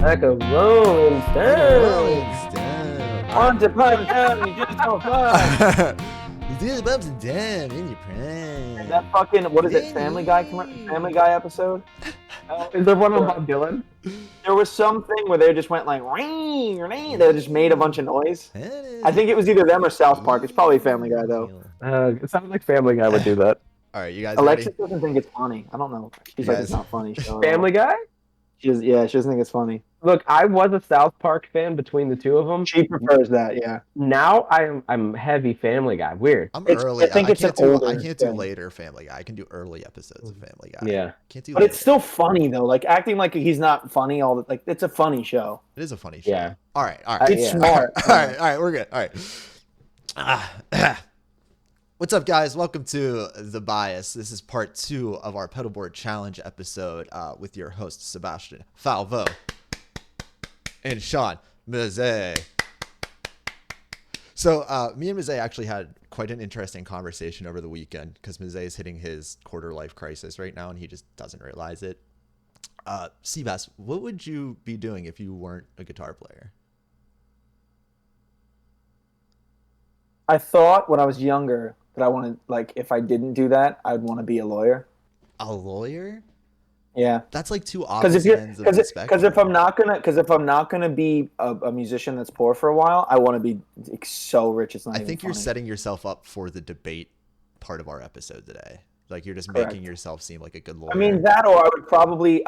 Like a rolling Rolling stone. stone. Once upon a time, you just don't fly. These bumps and down in your prime. That fucking, what is it, Family Guy episode? Oh, is there one on Bob Dylan? There was something where they just went like, ring, ring. They just made a bunch of noise. I think it was either them or South Park. It's probably Family Guy, though. It sounds like Family Guy would do that. All right, you guys Alexis ready? doesn't think it's funny. I don't know. She's like, it's not funny. Family Guy? She doesn't think it's funny. Look, I was a South Park fan between the two of them. She prefers that, yeah. Now I'm heavy Family Guy. Weird. I'm early. I think it's can't an do. older I can't do thing. later Family Guy. I can do early episodes of Family Guy. Yeah. Can't do. But later. it's still funny though. Like acting like he's not funny. It's a funny show. It is a funny show. Yeah. All right. It's smart. All right. We're good. All right. What's up, guys? Welcome to The Bias. This is part 2 of our Pedalboard Challenge episode with your hosts, Sebastian Falvo and Sean Mazzei. So me and Mazzei actually had quite an interesting conversation over the weekend because Mazzei is hitting his quarter-life crisis right now, and he just doesn't realize it. Sebas, what would you be doing if you weren't a guitar player? I thought when I was younger that I wanted, like, if I didn't do that, I'd want to be a lawyer. A lawyer? Yeah. That's like two Because opposite ends of the spectrum. because if I'm not gonna be a musician that's poor for a while, I want to be so rich it's not. I even think you're funny. setting yourself up for the debate part of our episode today. Like you're just Correct. making yourself seem like a good lawyer. I mean that, or I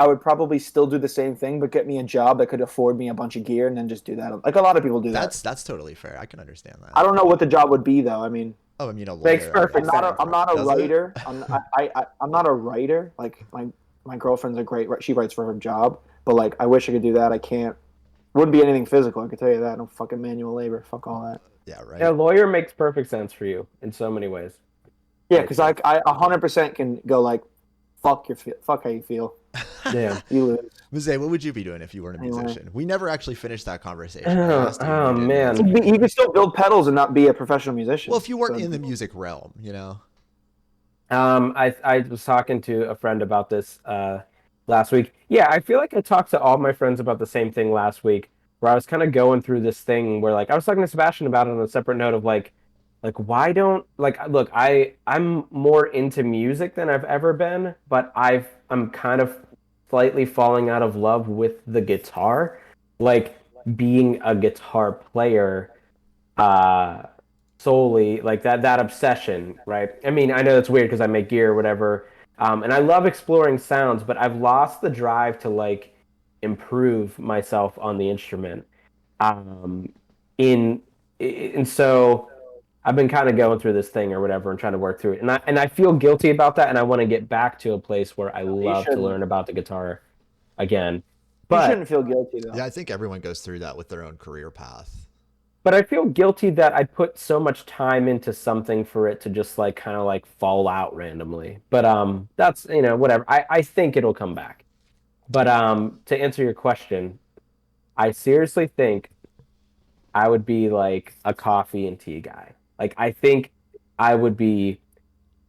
would probably still do the same thing, but get me a job that could afford me a bunch of gear and then just do that. Like a lot of people do that. That's totally fair. I can understand that. I don't know what the job would be though. I mean, Oh, I mean a lawyer. Makes perfect I'm not a Does it? writer. I'm not a writer. Like my girlfriend's a great. She writes for her job, but like I wish I could do that. I can't. Wouldn't be anything physical. I can tell you that. No fucking manual labor. Fuck all that. Yeah, right. Yeah, lawyer makes perfect sense for you in so many ways. Yeah, because I 100% can go like, fuck how you feel. Yeah. You lose. Mazzei, what would you be doing if you weren't a Anyway. musician? We never actually finished that conversation. I Oh, asked you and you didn't man. answer. You can still build pedals and not be a professional musician. Well, if you weren't So- in the music realm, you know. I was talking to a friend about this last week. Yeah, I feel like I talked to all my friends about the same thing last week, where I was kind of going through this thing where like I was talking to Sebastian about it on a separate note of like why don't look, I'm more into music than I've ever been, but I'm kind of slightly falling out of love with the guitar, like being a guitar player solely, like that obsession, right? I mean, I know it's weird because I make gear or whatever, and I love exploring sounds, but I've lost the drive to like improve myself on the instrument. And so I've been kind of going through this thing or whatever and trying to work through it. And I feel guilty about that, and I want to get back to a place where I love to shouldn't. learn about the guitar again. you But shouldn't feel guilty though. Yeah, I think everyone goes through that with their own career path. I feel guilty that I put so much time into something for it to just like kind of like fall out randomly. But that's, whatever. I think it'll come back. But to answer your question, I seriously think I would be like a coffee and tea guy. Like I think I would be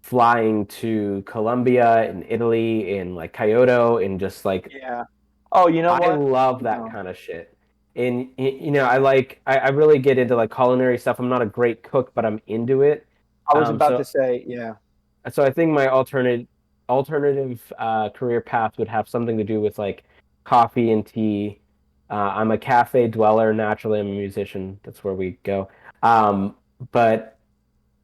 flying to Colombia and Italy and like Kyoto and just like Yeah. Oh, you know I what? love that kind of shit. And I really get into like culinary stuff. I'm not a great cook, but I'm into it. I was about so- to say, yeah. So I think my alternative career path would have something to do with like coffee and tea. I'm a cafe dweller naturally. I'm a musician. That's where we go. But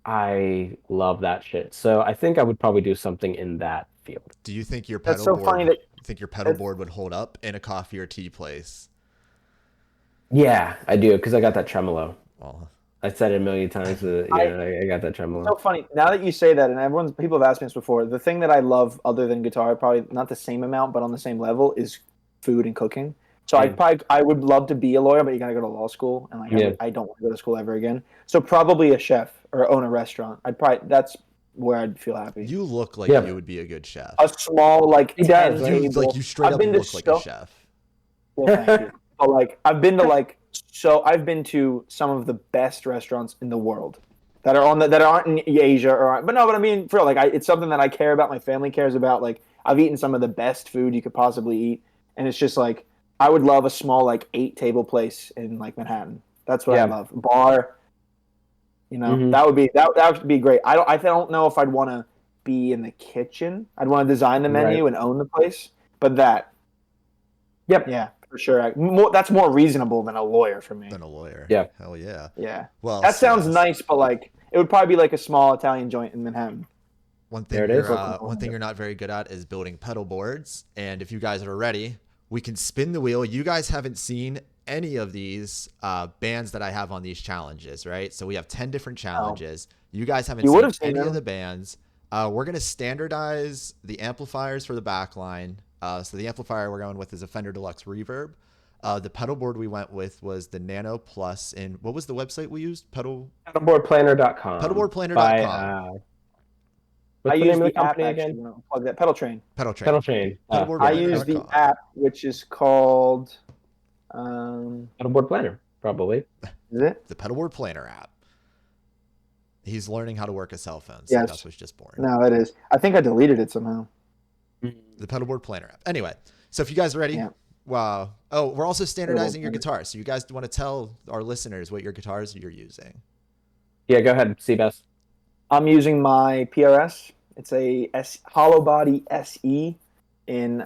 I love that shit. So I think I would probably do something in that field. Do you think your That's so funny pedal that board would hold up in a coffee or tea place? Yeah, I do because I got that tremolo. Well, I said it a million times. I got that tremolo. so funny. Now that you say that, and people have asked me this before, the thing that I love other than guitar, probably not the same amount, but on the same level, is food and cooking. So I would love to be a lawyer, but you gotta go to law school, and like I don't want to go to school ever again. So probably a chef or own a restaurant. That's where I'd feel happy. you look like Yeah. you would be a good chef. A small like He does. 10 You, table. like you straight I've up been to look like a so- chef. Well, thank you. But like I've been to some of the best restaurants in the world that aren't in Asia but I mean for real, like it's something that I care about. My family cares about. Like I've eaten some of the best food you could possibly eat, and it's just like I would love a small like 8-table place in like Manhattan. That's what I love. Bar. That would be great. I don't know if I'd want to be in the kitchen. I'd want to design the menu and own the place. But that. Yep. Yeah, for sure. That's more reasonable than a lawyer for me. Than a lawyer. Yeah. Hell yeah. Yeah. Well, that sounds nice, but like it would probably be like a small Italian joint in Manhattan. One thing you're not very good at is building pedal boards. And if you guys are ready, we can spin the wheel. You guys haven't seen any of these bands that I have on these challenges, right? So we have 10 different challenges. You guys haven't seen any of the bands. We're going to standardize the amplifiers for the back line. So the amplifier we're going with is a Fender Deluxe Reverb. The pedal board we went with was the Nano Plus. And what was the website we used? Pedalboardplanner.com. Pedalboardplanner.com. What's I the use name of the the company app again? actually. Plug that Pedal Train. Pedalboard. I use the app, which is called Pedalboard Planner, probably. Is it the Pedalboard Planner app? He's learning how to work a cell phone. So that's what's just boring. No, it is. I think I deleted it somehow. The Pedalboard Planner app. Anyway, so if you guys are ready, wow. Oh, we're also standardizing your guitars. So you guys want to tell our listeners what your guitars you're using? Yeah, go ahead, Seabass. I'm using my PRS. It's a hollow body SE in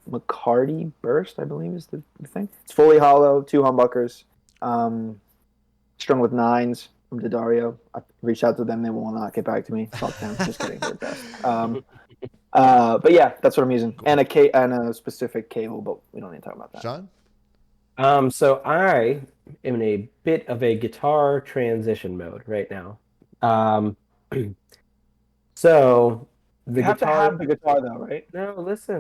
McCarty Burst, I believe is the thing. It's fully hollow, 2 humbuckers, strung with 9s from D'Addario. I reached out to them; they will not get back to me. Fuck them. Just kidding. But yeah, that's what I'm using, and a specific cable, but we don't need to talk about that. Sean? So I am in a bit of a guitar transition mode right now. So you have to have the guitar, though, right? No, listen.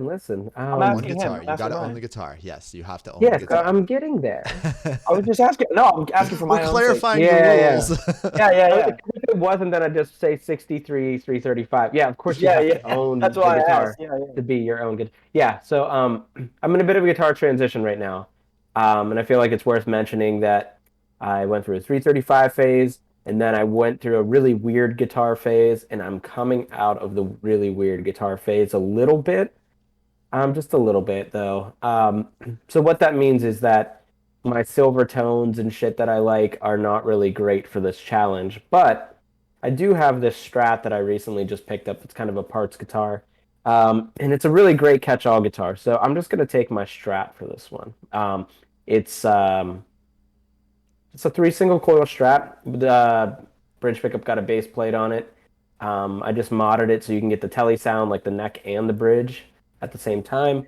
I'm One asking guitar. him. You got to own the guitar. Yes, you have to own the guitar. Yes, I'm getting there. I was just asking. No, I'm asking for my own clarifying sake. the rules. Yeah. If it wasn't, then I'd just say 63, 335. Yeah, of course you have to own That's the why guitar I asked. to be your own guitar. Yeah, so I'm in a bit of a guitar transition right now. And I feel like it's worth mentioning that I went through a 335 phase, and then I went through a really weird guitar phase, and I'm coming out of the really weird guitar phase a little bit. Just a little bit, though. So what that means is that my silver tones and shit that I like are not really great for this challenge. But I do have this Strat that I recently just picked up. It's kind of a parts guitar. And it's a really great catch-all guitar. So I'm just going to take my Strat for this one. It's a 3 single coil Strat. The bridge pickup got a bass plate on it. I just modded it so you can get the telly sound, like the neck and the bridge at the same time.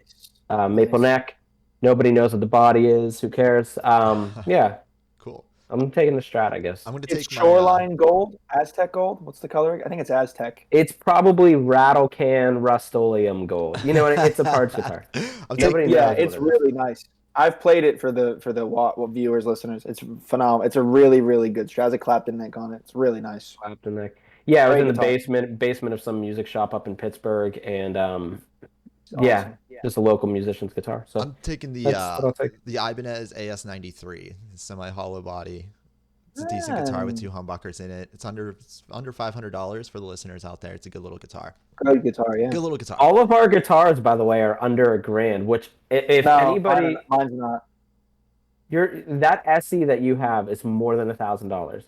Maple neck. Nobody knows what the body is. Who cares? Yeah. Cool. I'm taking the Strat, I guess. I'm going to take Shoreline Gold, Aztec Gold. What's the color? I think it's Aztec. It's probably Rattle Can Rust-Oleum Gold. You know what? It's a parts guitar. It's really nice. I've played it for the viewers, listeners. It's phenomenal. It's a really, really good Strat. It has a Clapton neck on it. It's really nice. Clapton neck. Yeah, I was in the basement of some music shop up in Pittsburgh, and awesome. Just a local musician's guitar. So I'm taking the Ibanez AS93, semi-hollow body. It's a decent guitar with 2 humbuckers in it. It's under $500 for the listeners out there. It's a good little guitar. Good guitar, yeah. Good little guitar. All of our guitars, by the way, are under $1,000. Which, if anybody, mine's not. That SE that you have is more than $1,000.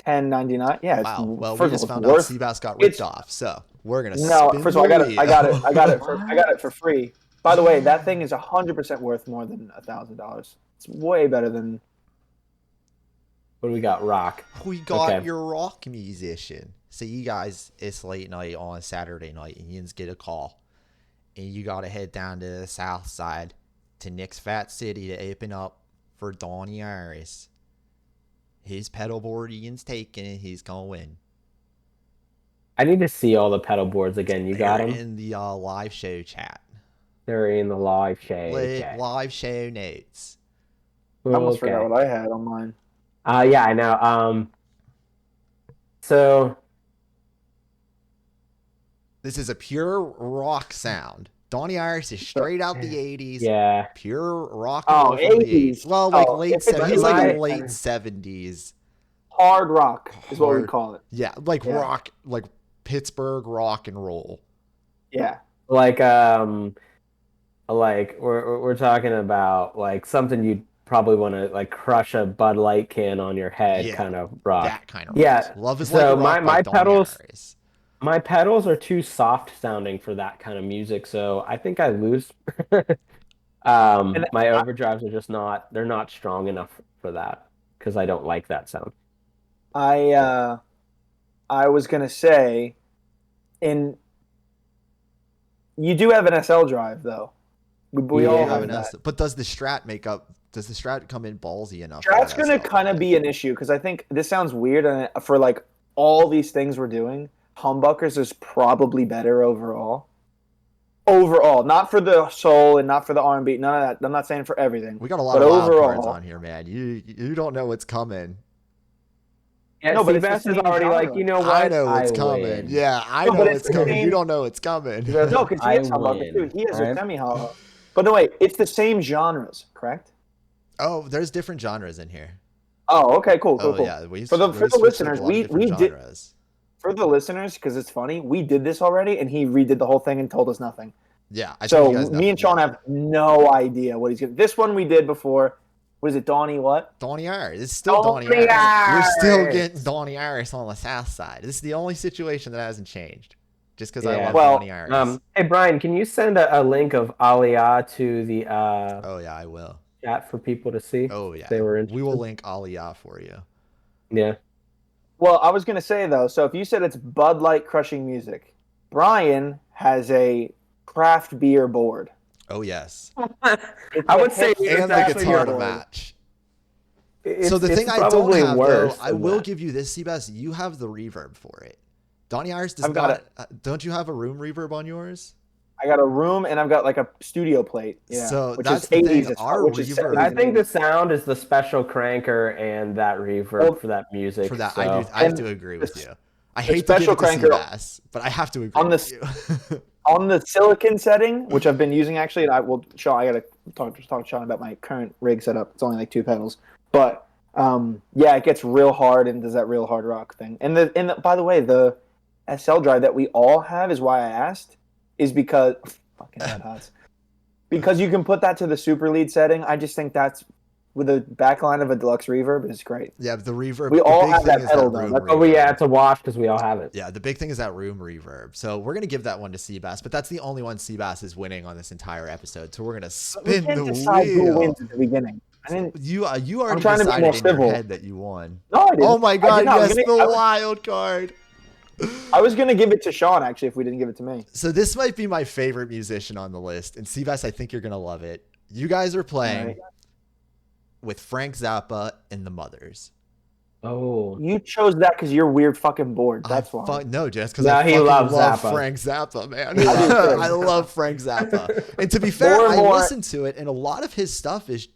$1,099. Yeah. Wow. Well, we just found out Seabass got ripped off, so we're gonna. First of all, I got it for free. By the way, that thing is 100% worth more than $1,000. It's way better than. What do we got? Rock. We got your rock musician. So you guys, it's late night on Saturday night, and you get a call, and you gotta head down to the south side to Nick's Fat City to open up for Donnie Iris. His pedal board Ian's taking it. He's gonna win. I need to see all the pedal boards again. You got them in the live show chat. They're in the live show. Live show notes. I almost forgot what I had on mine. Yeah, I know. So this is a pure rock sound. Donnie Iris is straight out the 80s. Yeah. Pure rock and roll from the 80s. Well, like late 70s. He's like late 70s. Hard rock is what we call it. Yeah, like rock, like Pittsburgh rock and roll. Yeah. Like Like we're talking about like something you'd probably want to like crush a Bud Light can on your head Yeah, kind of rock. that kind of rock. Yeah. Love is like a So rock by Donny Iris. my pedals are too soft sounding for that kind of music, so I think I lose. And My overdrives are just not they're not strong enough for that because I don't like that sound. I was gonna say, in you do have an SL drive though. We all Yeah. have that. But does the Strat make up? Does the Strat come in ballsy enough? That's gonna kind of be an issue because I think this sounds weird, and for like all these things we're doing, humbuckers is probably better overall. Overall, not for the soul and not for the R&B, none of that. I'm not saying for everything. We got a lot but of wild overall, cards on here, man. You don't know what's coming. Yeah, No, but it's the Seabass is same already like, genre. you know what? I know what's I coming. win. Yeah, I No, know but it's it's the coming. same- You don't know what's coming. He goes, no, because he I has humbucker too. win. He has a Alright. semi-hollow. But no, wait, it's the same genres, correct? Oh, there's different genres in here. Oh, okay, cool. Yeah, For the listeners, we did genres. for the listeners because it's funny. We did this already, and he redid the whole thing and told us nothing. Yeah, I So told you guys me and Sean have no idea what he's gonna. This one we did before. Was it Donnie? What? Donny Iris. It's still Donny Donny Iris. We're still Iris. getting Donny Iris on the south side. This is the only situation that hasn't changed. Just because I Yeah. love Well, Donny Iris. Hey Brian, can you send a link of Aliyah to the Oh yeah, I will. chat for people to see? Oh yeah, If they were we will interested? link Aliyah for you. Yeah. Well, I was gonna say though. So if you said it's Bud Light crushing music, Brian has a craft beer board. Oh yes, It's I a would say hipster and the actually guitar to board. match. It's, So the it's thing I don't probably have though, worse I than will that. give you this, Seabass. You have the reverb for it. Donny Iris does I've got not. Don't you have a room reverb on yours? I got a room and I've got like a studio plate. Yeah, So which that's is the 80s. thing, It's our which is reverb- 70s I and think the 80s. sound is the special cranker and that reverb Well, for that music. For that, so. I have And to agree with the- you. I the hate to give special it to cranker Seabass, but I have to agree on with you. On the silicon setting, which I've been using actually, and I will. Sean, I gotta talk to Sean about my current rig setup. It's only like 2 pedals, but yeah, it gets real hard and does that real hard rock thing. And by the way, the SL drive that we all have is why I asked, is because fucking red hots. Because you can put that to the super lead setting. I just think that's with the backline of a deluxe reverb is great. Yeah, the reverb. We the all big have thing that is pedal, that though. room That's- Oh, reverb. yeah, it's a wash because we all have it. Yeah, the big thing is that room reverb. So we're gonna give that one to Seabass, but that's the only one Seabass is winning on this entire episode. So we're gonna We spin can't the decide who wheel. wins at the beginning. I didn't. You already trying to be decided more in your civil. head that you won. No, I didn't. Oh my I god, did not. I was yes, gonna- the I was- wild card. I was gonna give it to Sean actually if we didn't give it to me. So this might be my favorite musician on the list, and Seabass, I think you're gonna love it. You guys are playing Alright. with Frank Zappa and the Mothers. Oh. You chose that because you're weird fucking bored. That's why. No, just because No, I he fucking loves love Zappa. Frank Zappa, man. He loves Frank. I love Frank Zappa. And to be fair, More and I more- listened to it, and a lot of his stuff is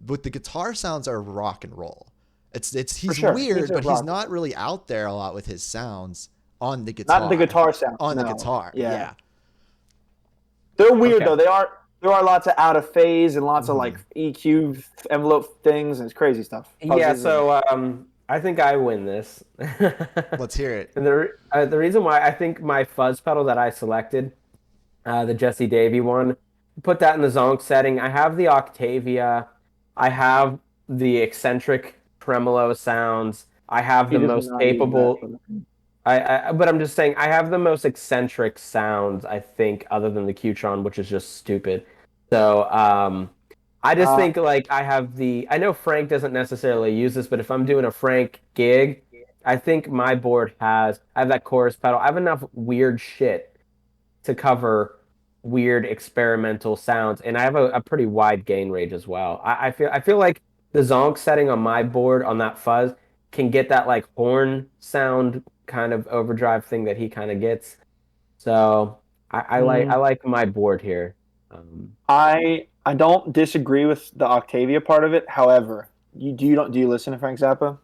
with the guitar sounds are rock and roll. He's sure. weird, He's a but he's rock. not really out there a lot with his sounds on the guitar. Not the guitar sound. On the no. guitar. Yeah. They're weird Okay. though. There are lots of out of phase and lots of like EQ envelope things and it's crazy stuff. Yeah, Fuzzes so I think I win this. Let's hear it. And the reason why I think my fuzz pedal that I selected, the Jesse Davy one, put that in the zonk setting. I have the Octavia, I have the eccentric tremolo sounds, I have He the does most not use capable. that. But I'm just saying I have the most eccentric sounds. I think other than the Qtron, which is just stupid. So I just think like I have I know Frank doesn't necessarily use this, but if I'm doing a Frank gig, I think my board I have that chorus pedal. I have enough weird shit to cover weird experimental sounds, and I have a pretty wide gain range as well. I feel like the zonk setting on my board on that fuzz can get that like horn sound kind of overdrive thing that he kind of gets. So I like my board here. I don't disagree with the Octavia part of it. However, do you listen to Frank Zappa?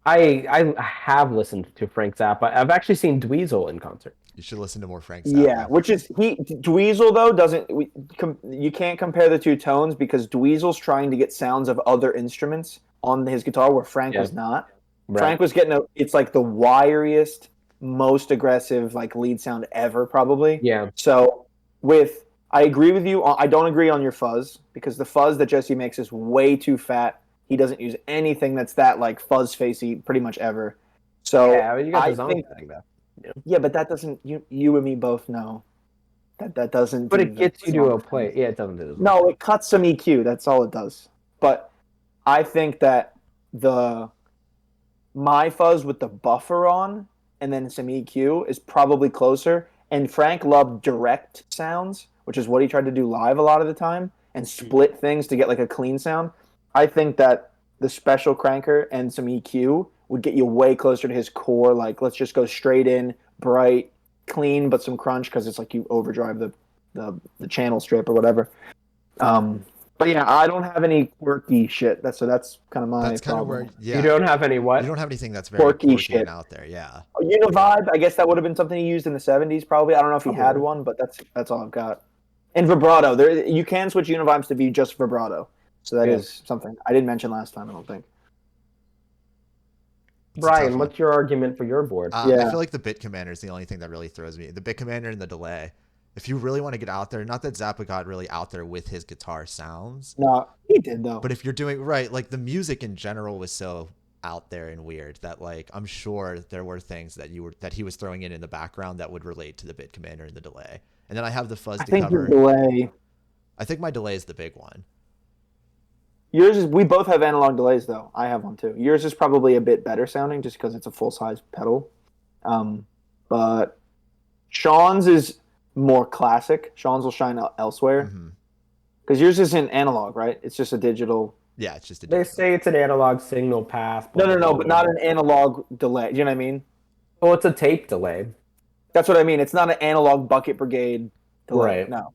I have listened to Frank Zappa. I've actually seen Dweezil in concert. You should listen to more Frank Zappa. Yeah, which is Dweezil though you can't compare the two tones because Dweezil's trying to get sounds of other instruments on his guitar where Frank was not. Right. Frank was getting it's like the wiriest, most aggressive like lead sound ever probably. Yeah. So with I agree with you. I don't agree on your fuzz because the fuzz that Jesse makes is way too fat. He doesn't use anything that's that like fuzz facey pretty much ever. So Yeah, you got I his own think, thing though. yeah, but that doesn't. You and me both know that doesn't. But do it gets the you to a song. place. Yeah, it doesn't do this. No, it cuts some EQ. That's all it does. But I think that my fuzz with the buffer on and then some EQ is probably closer. And Frank loved direct sounds, which is what he tried to do live a lot of the time, and split things to get like a clean sound. I think that the special cranker and some EQ would get you way closer to his core. Like, let's just go straight in, bright, clean, but some crunch because it's like you overdrive the channel strip or whatever. But yeah, I don't have any quirky shit. That's kind of my That's kind of problem. where, yeah. You don't have any what? You don't have anything that's very Quirky shit and out there, yeah. Univibe, I guess that would have been something he used in the 70s probably. I don't know if he had one, but that's all I've got. And vibrato. You can switch Univibes to be just vibrato. So that is something I didn't mention last time, I don't think. Brian, what's your argument for your board? I feel like the bit commander is the only thing that really throws me. The bit commander and the delay. If you really want to get out there, not that Zappa got really out there with his guitar sounds. No, he did though. But if you're doing right, like the music in general was so out there and weird that like I'm sure there were things that he was throwing in the background that would relate to the bit commander and the delay. And then I have the fuzz to cover. Delay. I think my delay is the big one. Yours is. We both have analog delays though. I have one too. Yours is probably a bit better sounding just because it's a full size pedal. But Sean's is more classic. Sean's will shine elsewhere because yours isn't analog, right? It's just a digital. Yeah, it's just a They say it's an analog signal path. No, but not an analog delay. Do you know what I mean? Well, it's a tape delay. That's what I mean. It's not an analog bucket brigade delay. Right. No.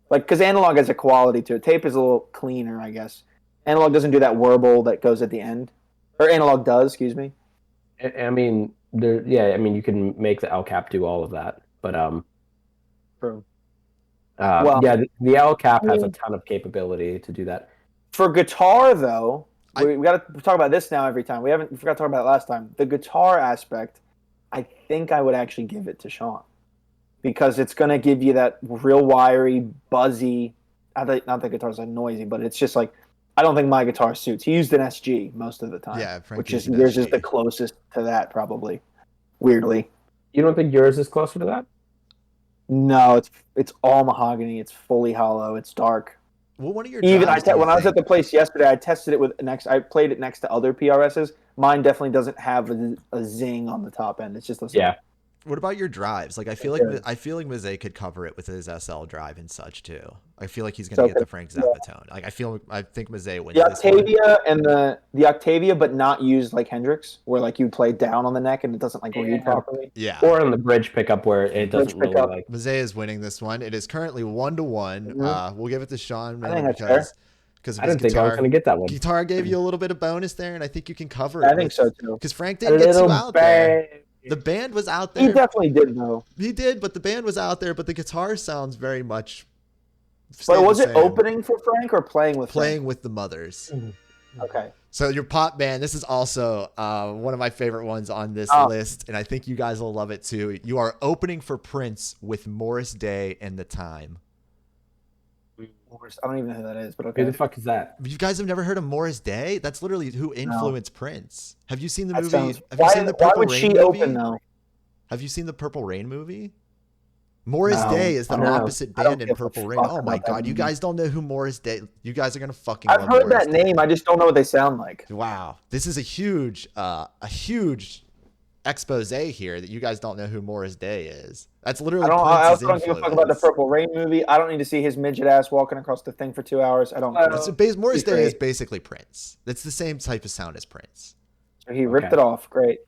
Like, because analog has a quality to it. Tape is a little cleaner, I guess. Analog doesn't do that warble that goes at the end. Or analog does, excuse me. I mean, you can make the El Cap do all of that. But, True. the El Cap has a ton of capability to do that. For guitar, though, we got to talk about this now every time. We forgot to talk about it last time. The guitar aspect, I think I would actually give it to Sean. Because it's going to give you that real wiry, buzzy... Not that guitars are noisy, but it's just like... I don't think my guitar suits. He used an SG most of the time. Yeah, Frank which is yours is the closest to that, probably. Weirdly. You don't think yours is closer to that? No, it's all mahogany. It's fully hollow. It's dark. Well, one of your when I was at the place yesterday, I tested it I played it next to other PRSs. Mine definitely doesn't have a zing on the top end. It's just a What about your drives? Like I feel like Mosaic could cover it with his SL drive and such too. I feel like he's gonna get the Frank Zappa tone. Like I think Mosaic wins the this one. Octavia and the Octavia, but not used like Hendrix, where like you play down on the neck and it doesn't like read properly. Yeah. Or on the bridge pickup where it doesn't really like. Mosaic is winning this one. It is currently 1-1. We'll give it to Sean. I think that's fair. Because I didn't think I was going to get that one. Guitar gave you a little bit of bonus there, and I think you can cover it. I think so too. Because Frank didn't get you out there. The band was out there. He definitely did, though. He did, but the band was out there. But the guitar sounds very much. But was it opening for Frank or playing with Playing Frank? with the Mothers. Okay. So your pop band, this is also one of my favorite ones on this list, and I think you guys will love it too. You are opening for Prince with Morris Day and The Time. I don't even know who that is, but okay. Who the fuck is that? You guys have never heard of Morris Day? That's literally who influenced Prince. Have you seen the movie? Have you seen the Purple Rain movie? Open though? Have you seen the Purple Rain movie? Morris Day is the opposite band in Purple Rain. Oh my god, you guys don't know who Morris Day? You guys are gonna fucking. I've heard that name. I just don't know what they sound like. Wow, this is a huge expose here that you guys don't know who Morris Day is. That's literally. I also don't give a fuck about the Purple Rain movie. I don't need to see his midget ass walking across the thing for 2 hours. I don't. Morris Day is basically Prince. It's the same type of sound as Prince. So he ripped it off. Great.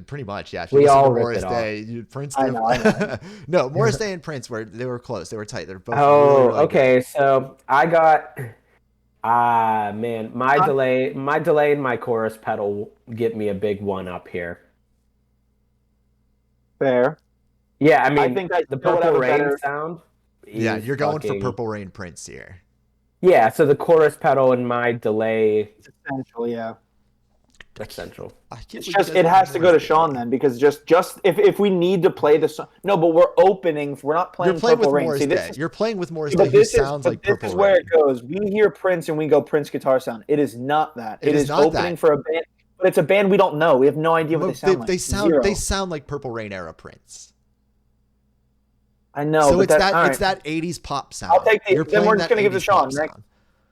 Pretty much, yeah. If we all ripped it off. Prince. I know. No, Morris Day and Prince were close. They were tight. They're both. Really okay. Good. So I got. Man, my delay and my chorus pedal get me a big one up here. Fair. Yeah, I mean, I think the Purple Rain sound. Yeah, you're going for Purple Rain Prince here. Yeah, so the chorus pedal and my delay. Essentially, yeah. essential. It's just it has to go to Sean then, because just if we need to play the song, no, but we're opening. We're not playing. You're playing Purple with Rain. Morris See, Day. You're playing with Morris Day, but who this sounds is like this Purple is where Rain. it goes. We hear Prince and we go Prince guitar sound. It is not that. It is not opening that. for a band, but it's a band we don't know. We have no idea what they sound like. They sound like Purple Rain era Prince. I know. So but it's that 80s pop sound. I'll take the. You're Then we're playing just that gonna give it to 80s Sean pop next. sound.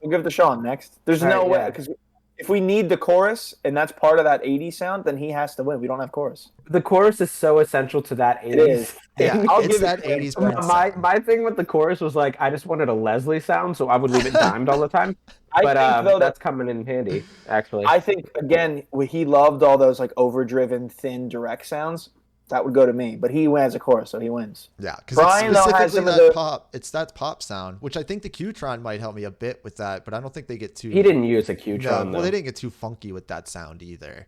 We'll give it to Sean next. There's All no right, way, yeah. because if we need the chorus and that's part of that 80s sound, then he has to win. We don't have chorus. The chorus is so essential to that 80s. It is. Yeah, I'll it's give that it to him. 80s Prince My sound. thing with the chorus was like I just wanted a Leslie sound, so I would leave it timed all the time. But I think though that's coming in handy, actually. I think again, he loved all those like overdriven, thin, direct sounds. That would go to me, but he wins a chorus, so he wins. Yeah, because Brian, it's though, has specifically some of that the- pop. It's that pop sound, which I think the Qtron might help me a bit with that, but I don't think they get too. He didn't use a No, Qtron, well, though. they didn't get too funky with that sound either.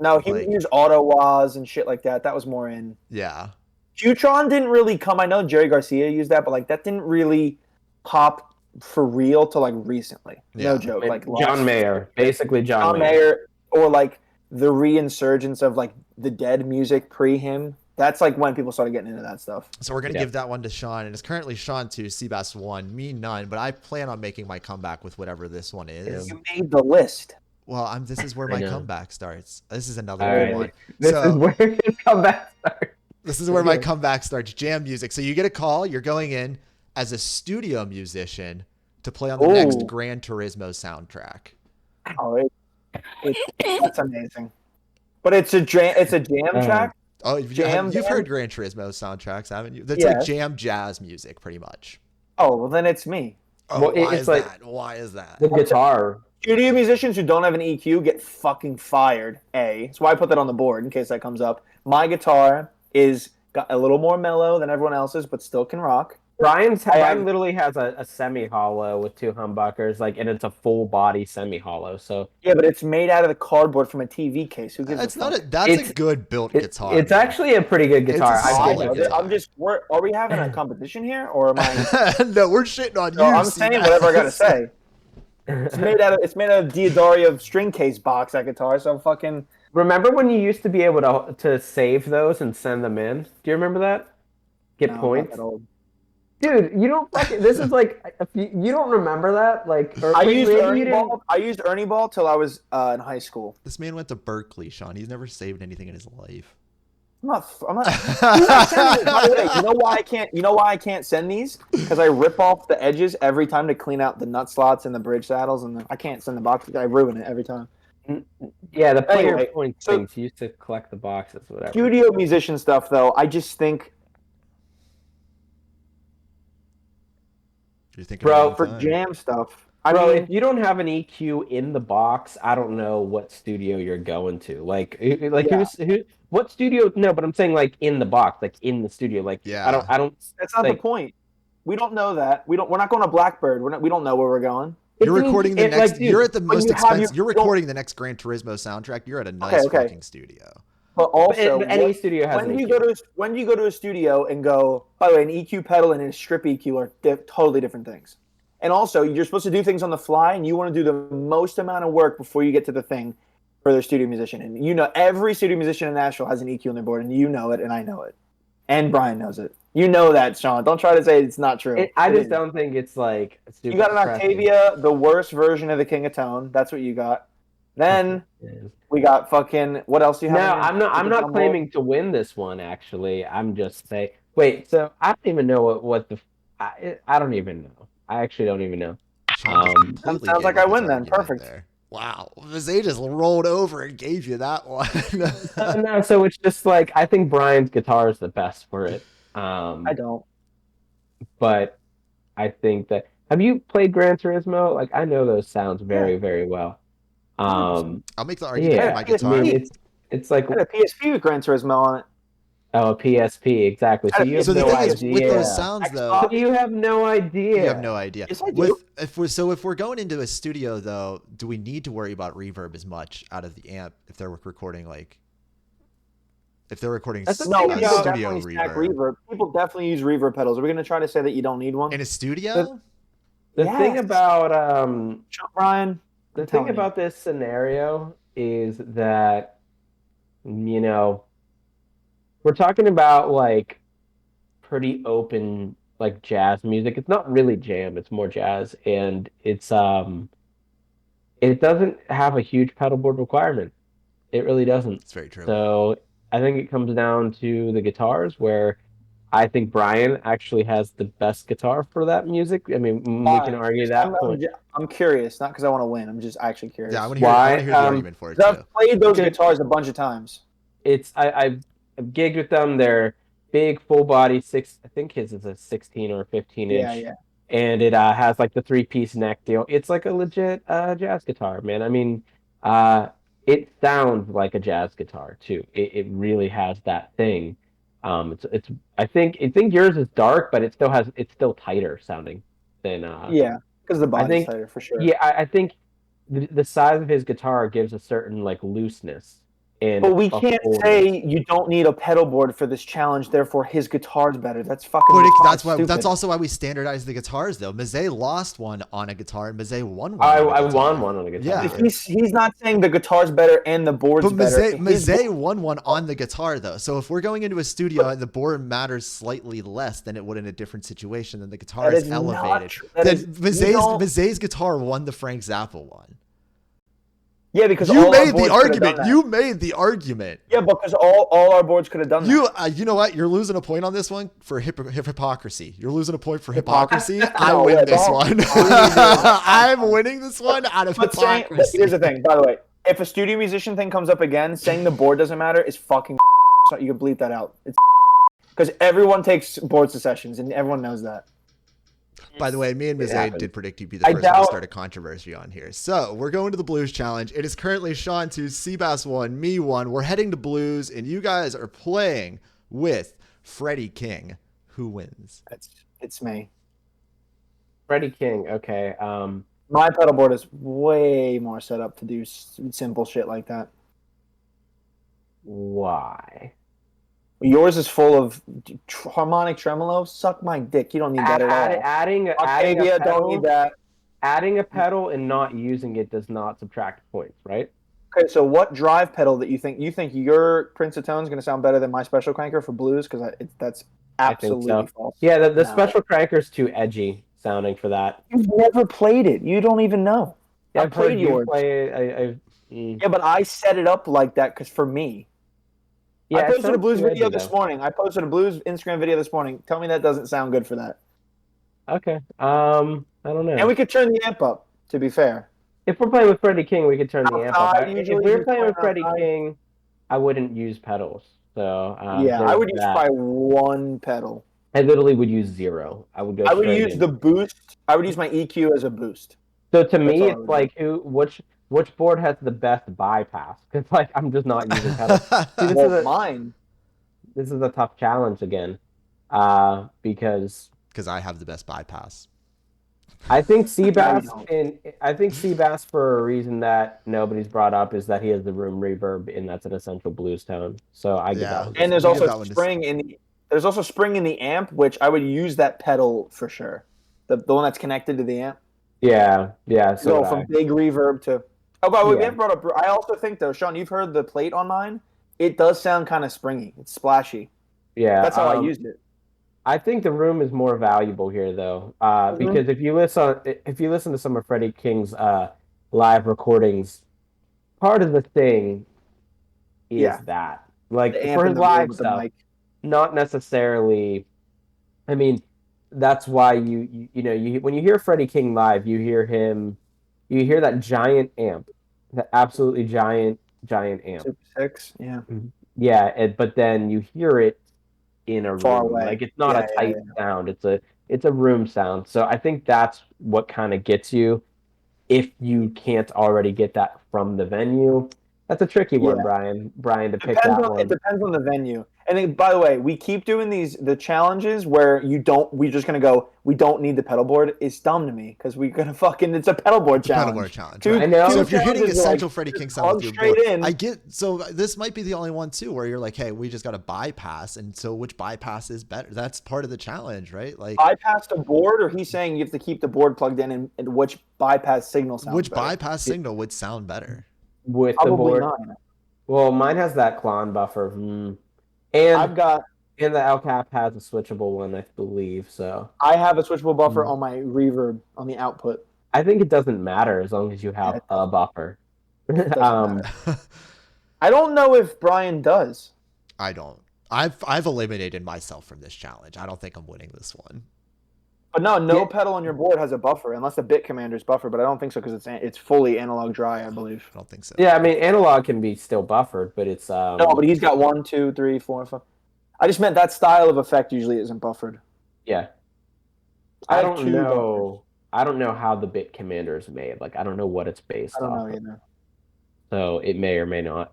No, he would use auto wahs and shit like that. That was more in. Yeah. Qtron didn't really come. I know Jerry Garcia used that, but like that didn't really pop for real till like recently. Yeah. No joke. Like John Mayer, basically John Mayer. Mayer, or like the reinsurgence of like the Dead music pre him. That's like when people started getting into that stuff. So we're gonna give that one to Sean, and it's currently Sean 2, Seabass 1, me none. But I plan on making my comeback with whatever this one is. You made the list. Well, this is where my comeback starts. This is another All right. one. This is where his comeback starts. This is where my comeback starts. Jam music. So you get a call. You're going in as a studio musician to play on the next Gran Turismo soundtrack. Oh, that's amazing. But it's a jam track. Oh, you've heard Gran Turismo soundtracks, haven't you? That's like jam jazz music, pretty much. Oh, well, then it's me. Oh, Well, why it's is like- that? Why is that? The guitar. Studio musicians who don't have an EQ get fucking fired. That's why I put that on the board in case that comes up. My guitar is got a little more mellow than everyone else's, but still can rock. Brian literally has a semi-hollow with two humbuckers, like, and it's a full body semi-hollow. So Yeah, but it's made out of the cardboard from a TV case. Who gives That's a fuck? That's a good built guitar. it's actually a pretty good guitar. It's a I solid feel like guitar. Are we having a competition here, or am I? No, we're shitting on No, you. I'm saying whatever I gotta say. It's made out of D'Addario string case box, that guitar. So fucking. Remember when you used to be able to save those and send them in? Do you remember that? Get No, points. not that old. Dude, you don't fucking. This is like you don't remember that, like. Or I maybe used you Ernie didn't- Ball. I used Ernie Ball till I was in high school. This man went to Berkeley, Sean. He's never saved anything in his life. I'm not. I'm not sending these. By the way, you know why I can't? You know why I can't send these? Because I rip off the edges every time to clean out the nut slots and the bridge saddles, and I can't send the box. I ruin it every time. Yeah, the player Anyway, points so- things. You used to collect the boxes, whatever. Studio musician stuff, though, I just think, You're thinking bro, of for all time. jam stuff. I Bro, mean, if you don't have an EQ in the box, I don't know what studio you're going to. Like Yeah. what studio? No, but I'm saying like in the box, like in the studio. Like Yeah. I don't. that's not like- the point. We don't know that. We're not going to Blackbird. We don't know where we're going. You're recording the next. dude, You're at the when most you have expensive. your- You're recording the next Gran Turismo soundtrack. You're at a nice Okay. fucking studio. But also, any studio has when an do you EQ. go to a studio and go, by the way, an EQ pedal and a strip EQ are totally different things. And also, you're supposed to do things on the fly, and you want to do the most amount of work before you get to the thing for the studio musician. And you know, every studio musician in Nashville has an EQ on their board, and you know it, and I know it, and Brian knows it. You know that, Sean. Don't try to say it's not true. I It just is. don't think it's like. You got an Octavia, the worst version of the King of Tone. That's what you got. Then we got fucking. What else do you No, have? I'm not claiming to win this one. Actually, I'm just saying. Wait, so I don't even know what the. I don't even know. I actually don't even know. Sean just completely sounds gave like up I his win then. argument Perfect. there. Wow, Zay just rolled over and gave you that one. No, so it's just like I think Brian's guitar is the best for it. I don't. But I think that have you played Gran Turismo? Like I know those sounds very, very well. I'll make the argument Yeah, for my I guitar. mean it's like I had a PSP with Gran Turismo on it. a PSP exactly. So you have So the no thing idea. is, with those sounds though, So you have no idea. you have no idea. Yes, I do. If we're going into a studio though, do we need to worry about reverb as much out of the amp if they're recording like if they're recording That's the No, thing people about- studio definitely stack reverb reverb. People definitely use reverb pedals. Are we going to try to say that you don't need one? in a studio? The thing Yes. about Ryan, the I'm thing telling you. about this scenario is that, you know, we're talking about like pretty open like jazz music. It's not really jam, it's more jazz, and it doesn't have a huge pedalboard requirement. It really doesn't. It's very true. So I think it comes down to the guitars where I think Brian actually has the best guitar for that music. I mean, we can Why? argue that point. I'm curious, not because I want to win. I'm just actually curious. Yeah, I want Why? to hear the argument for it 'Cause too. I've played those Okay. guitars a bunch of times. I've gigged with them. They're big, full body, six. I think his is a 16 or 15 Yeah, inch, yeah. and it has like the three-piece neck deal. It's like a legit jazz guitar, man. I mean, it sounds like a jazz guitar too. It really has that thing. It's I think yours is dark, but it's still tighter sounding than Yeah, because the I body's think. tighter for sure. Yeah, I think the size of his guitar gives a certain like looseness and But we a can't fullness. say you don't need a pedal board for this challenge, therefore his guitar's better. That's fucking That's why. stupid. That's also why we standardized the guitars, though. Mazet lost one on a guitar, and Mazet won one. I on a guitar. won one on a guitar. Yeah. He's not saying the guitar's better and the board's But better. Mazet won one on the guitar, though. So if we're going into a studio and the board matters slightly less than it would in a different situation, then the guitar That is is not elevated. true. Then You don't- Mazet's guitar won the Frank Zappa one. Yeah, because You all our made the boards could have argument. done that. You made the argument. Yeah, because all our boards could have done that. You know what? You're losing a point on this one for hypocrisy. You're losing a point for hypocrisy. I No, win yeah, this don't- one. I'm winning this one out of But hypocrisy. here's the thing, by the way. If a studio musician thing comes up again, saying the board doesn't matter is fucking so you can bleep that out. It's because everyone takes boards to sessions, and everyone knows that. By the way, me and Ms. A happens. did predict you'd be the first one to start a controversy on here. So we're going to the Blues Challenge. It is currently Sean 2, Seabass 1, me 1. We're heading to Blues, and you guys are playing with Freddie King. Who wins? It's me. Freddie King. Okay. My pedal board is way more set up to do simple shit like that. Why? Yours is full of harmonic tremolo. Suck my dick. You don't need that at all. Adding a Octavia, don't pedal, need that. adding a pedal and not using it does not subtract points, right? Okay, so what drive pedal that you think your Prince of Tone is going to sound better than my special cranker for blues? Because that's absolutely so. false. Yeah, the No. special cranker's too edgy sounding for that. You've never played it. You don't even know. I I've heard played you yours. play. Yeah, but I set it up like that because for me. Yeah, I it posted a sounds blues too video edgy, this though. morning. I posted a blues Instagram video this morning. Tell me that doesn't sound good for that. Okay. I don't know. And we could turn the amp up, to be fair. If we're playing with Freddie King, we could turn the amp up. Outside, If usually we were you playing with turn Freddie outside. King, I wouldn't use pedals. So Yeah, I would use that. probably one pedal. I literally would use zero. I would go. I would straight use in. the boost. I would use my EQ as a boost. So to me, all I it's would like which board has the best bypass? Because like I'm just not using pedals. See, Well, mine. this is a tough challenge again, because I have the best bypass. I think No, you Seabass don't. and I think Seabass for a reason that nobody's brought up is that he has the room reverb and that's an essential blues tone. So I give Yeah. that one. And there's You give that also one to- spring in the. There's also spring in the amp, which I would use that pedal for sure. The one that's connected to the amp. Yeah. So So would from I. big reverb to. Oh, but we Yeah. haven't brought up. I also think though, Sean, you've heard the plate on mine. It does sound kind of springy. It's splashy. Yeah, That's how I used it. I think the room is more valuable here, though, because if you listen to some of Freddie King's live recordings, part of the thing is Yeah. that, like, The amp for and his the room live with the stuff, mic. not necessarily. I mean, that's why you when you hear Freddie King live, you hear that giant amp, that absolutely giant amp. Super 6. Yeah. Yeah, but then you hear it in a Far room. away. Like it's not Yeah, a tight sound. It's a room sound. So I think that's what kind of gets you if you can't already get that from the venue. That's a tricky one, Yeah. Brian, to pick that one. It depends on the venue. And then, by the way, we keep doing the challenges where we're just gonna go. We don't need the pedal board. It's dumb to me because we're gonna fucking. It's a pedal board challenge. Pedalboard challenge. Two- Right. I know. So if you're hitting challenges are essential like, Freddie King just sound with your plug board, straight in. I get. So this might be the only one too where you're like, hey, we just got to bypass, and so which bypass is better? That's part of the challenge, right? Like bypass the board, or he's saying you have to keep the board plugged in, and which bypass signal sounds which better. bypass signal would sound better? with the Probably board. 9. Well, mine has that Klon buffer. And I've got. the El Cap has a switchable one, I believe. So I have a switchable buffer on my reverb on the output. I think it doesn't matter as long as you have a buffer. It doesn't matter. I don't know if Brian does. I don't. I've eliminated myself from this challenge. I don't think I'm winning this one. But no pedal on your board has a buffer, unless the bit commander's buffer. But I don't think so because it's fully analog dry, I believe. I don't think so. Yeah, I mean analog can be still buffered, but it's No, but he's got 1, 2, 3, 4, 5. I just meant that style of effect usually isn't buffered. Yeah. I don't know. I don't know how the bit commander is made. Like I don't know what it's based on. I don't know either. So it may or may not.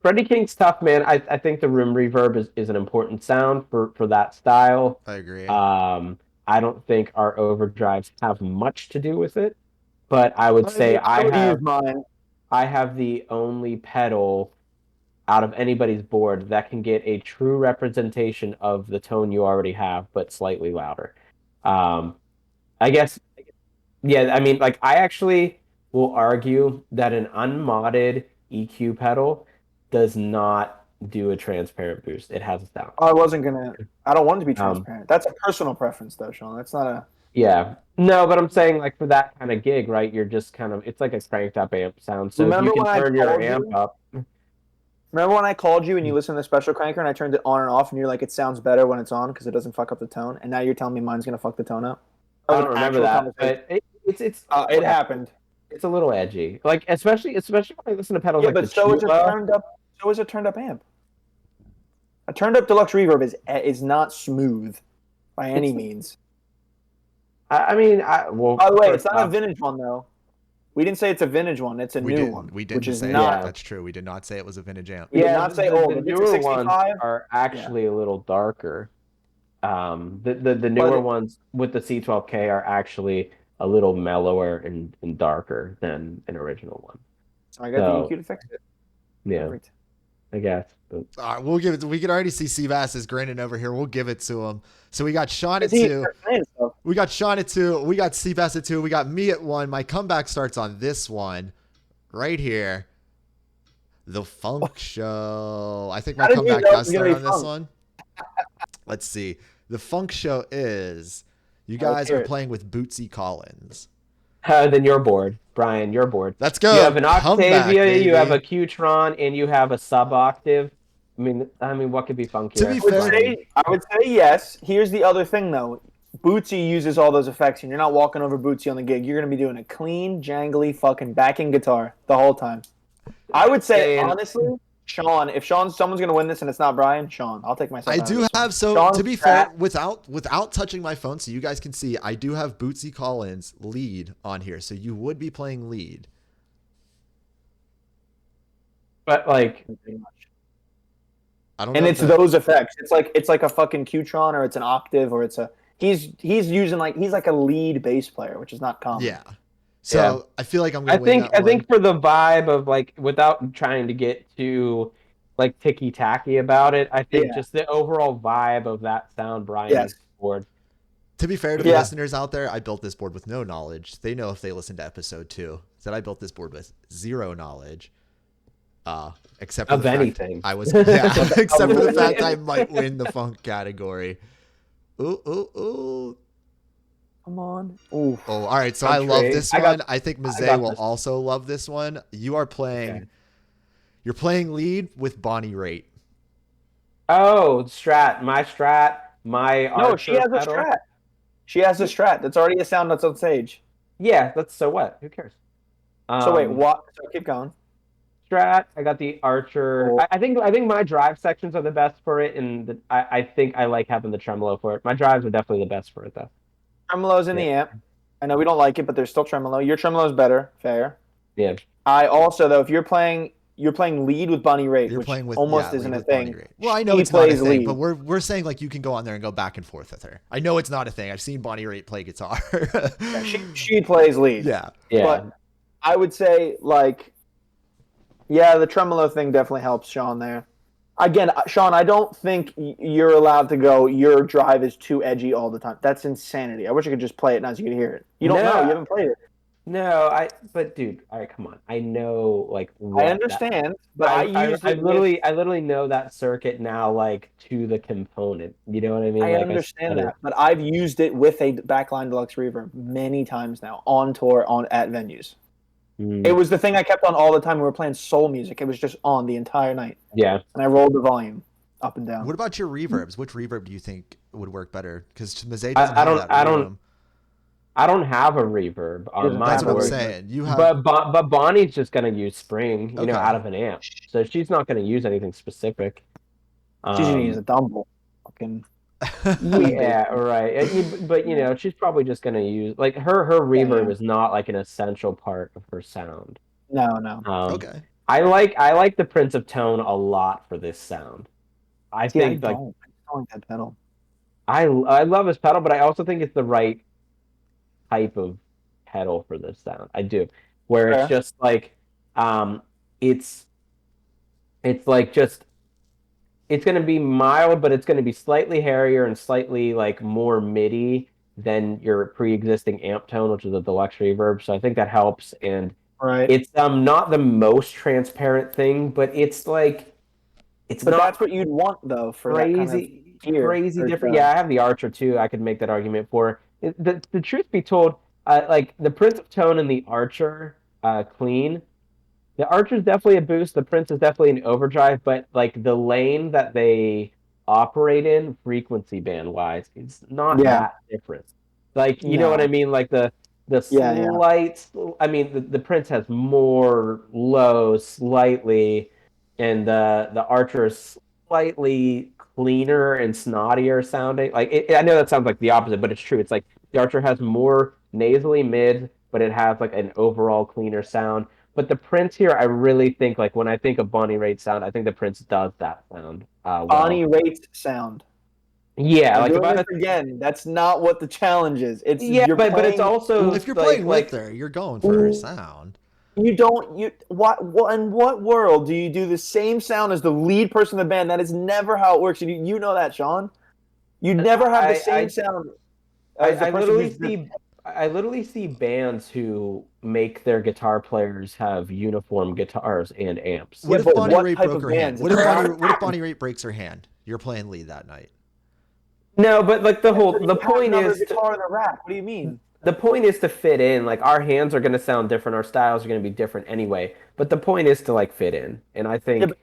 Freddie King's tough, man. I think the room reverb is an important sound for that style. I agree. I don't think our overdrives have much to do with it, but I would say I have the only pedal out of anybody's board that can get a true representation of the tone you already have, but slightly louder. I guess, yeah, I mean, like, I actually will argue that an unmodded EQ pedal does not do a transparent boost. It has a sound. I don't want it to be transparent. That's a personal preference, though, Sean. That's not a... Yeah. No, but I'm saying, like, for that kind of gig, right, you're just kind of... It's like a cranked up amp sound, so if you can turn your amp up... Remember when I called you and you listened to the special cranker and I turned it on and off and you're like, it sounds better when it's on because it doesn't fuck up the tone, and now you're telling me mine's going to fuck the tone up? I don't remember that, but it happened. It's a little edgy, like especially when I listen to pedals. Yeah, like but so is a turned up amp. A turned up deluxe reverb is not smooth by any means. I mean, well. By the way, it's not a vintage one though. We didn't say it's a vintage one. It's a new one. We didn't say not. That's true. We did not say it was a vintage amp. We did not say old. The newer ones are actually a little darker. The newer ones with the C12K are actually a little mellower and darker than an original one. I got the EQ to fix it. Yeah, perfect. I guess. But... we'll give it. We can already see Seabass is grinning over here. We'll give it to him. So we got Sean at 2. We got Sean at 2. We got Seabass at 2. We got me at 1. My comeback starts on this one, right here. The Funk Show. I think my comeback does start on this one. Let's see. The Funk Show is you guys are playing with Bootsy Collins. Then your board, Brian. Your board. Let's go. You have an Octavia. You have a Qtron, and you have a sub octave. I mean, what could be funkier? To be fair, I would say yes. Here's the other thing, though. Bootsy uses all those effects, and you're not walking over Bootsy on the gig. You're going to be doing a clean, jangly, fucking backing guitar the whole time. I would say, honestly, Sean, if someone's going to win this and it's not Brian, Sean, I'll take myself. I do have, to be fair, without touching my phone, so you guys can see, I do have Bootsy Collins lead on here, so you would be playing lead. But like, I don't know. And it's those effects. It's like a fucking Qtron, or it's an octave, or it's a he's using he's like a lead bass player, which is not common. Yeah. So I feel like I'm gonna win that one. I think for the vibe of like, without trying to get too like ticky tacky about it, I think just the overall vibe of that sound, Brian's board. To be fair to the listeners out there, I built this board with no knowledge. They know if they listen to episode 2 that I built this board with zero knowledge. Except for of anything. Except for the fact I might win the funk category. Ooh. Come on. Ooh. Oh, all right. So I love this one. I think Mazay will also love this one. You are playing. You're playing lead with Bonnie Raitt. Oh, Strat. My no, she has pedal. A Strat. She has a Strat. That's already a sound that's on stage. Yeah, so what? Who cares? So wait, what? So keep going. Strat. I got the Archer. Cool. I think my drive sections are the best for it, and I think I like having the tremolo for it. My drives are definitely the best for it, though. Tremolo's in the amp. I know we don't like it, but there's still tremolo. Your tremolo's better. Fair. Yeah. I also, though, if you're playing lead with Bonnie Raitt, which almost isn't a thing. Well, I know it's not a thing, but we're saying like you can go on there and go back and forth with her. I know it's not a thing. I've seen Bonnie Raitt play guitar. she plays lead. Yeah. But I would say the tremolo thing definitely helps Sean there. Again, Sean, I don't think you're allowed to go, your drive is too edgy all the time. That's insanity. I wish I could just play it now so you could hear it. You don't know. You haven't played it. No, but dude, all right, come on. I know like I what that. understand, but I used it with. I literally know that circuit now, like to the component. You know what I mean? I Like I understand studied. that, but I've used it with a backline deluxe reverb many times now on tour, on at venues. It Mm, was the thing I kept on all the time. We were playing soul music. It was just on the entire night, yeah. and I rolled the volume up and down. What about your reverbs? Which reverb do you think would work better? Because Mazay doesn't I have don't that I don't room. I don't have a reverb He on doesn't my That's have what a I'm board, reverb. saying. You have but Bonnie's just gonna use Spring, okay. out of an amp, so she's not gonna use anything specific. She's gonna use Um, a dumble. Fucking queen bee. yeah, right. But she's probably just gonna use like her Yeah, reverb yeah. is not like an essential part of her sound. No, no. Um, Okay. I like the Prince of Tone a lot for this sound. I See, I think like don't. I just don't like that pedal. I love his pedal, but I also think it's the right type of pedal for this sound. I do, where it's Fair. just like um, it's like just it's going to be mild, but it's going to be slightly hairier and slightly like more MIDI than your pre-existing amp tone, which is a deluxe reverb. So I think that helps, and Right. it's not the most transparent thing, but it's like it's But not that's what you'd want though for that kind of gear crazy or different. Yeah, I have the Archer too. I could make that argument for the truth be told, like the Prince of Tone and the Archer, clean. The Archer's definitely a boost. The Prince is definitely an overdrive, but like the lane that they operate in, frequency band wise, it's not yeah. that different. Like you know what I No. mean? Like the Yeah, yeah. slight. I mean, the Prince has more low, slightly, and the Archer is slightly cleaner and snottier sounding. Like I know that sounds like the opposite, but it's true. It's like the Archer has more nasally mid, but it has like an overall cleaner sound. But the Prince here, I really think like when I think of Bonnie Raitt sound, I think the Prince does that sound well. Bonnie Raitt sound. Yeah, We're like if doing I this had again. That's not what the challenge is. It's yeah, you're but it's playing. also If you're playing with like her, you're going for her sound. You don't. You what? In what world do you do the same sound as the lead person in the band? That is never how it works. You know that, Sean. You never have the same sound as the I person literally who's. see bands who make their guitar players have uniform guitars and amps. What Yeah, if but Bonnie what Raitt type broke of her hand? bands? It's not. What if Bonnie Raitt breaks her hand? You're playing lead that night. No, but like But the you have point another is guitar in the rack. What do you mean? the point is to fit in. Like our hands are going to sound different, our styles are going to be different anyway. But the point is to like fit in, and Yeah, but,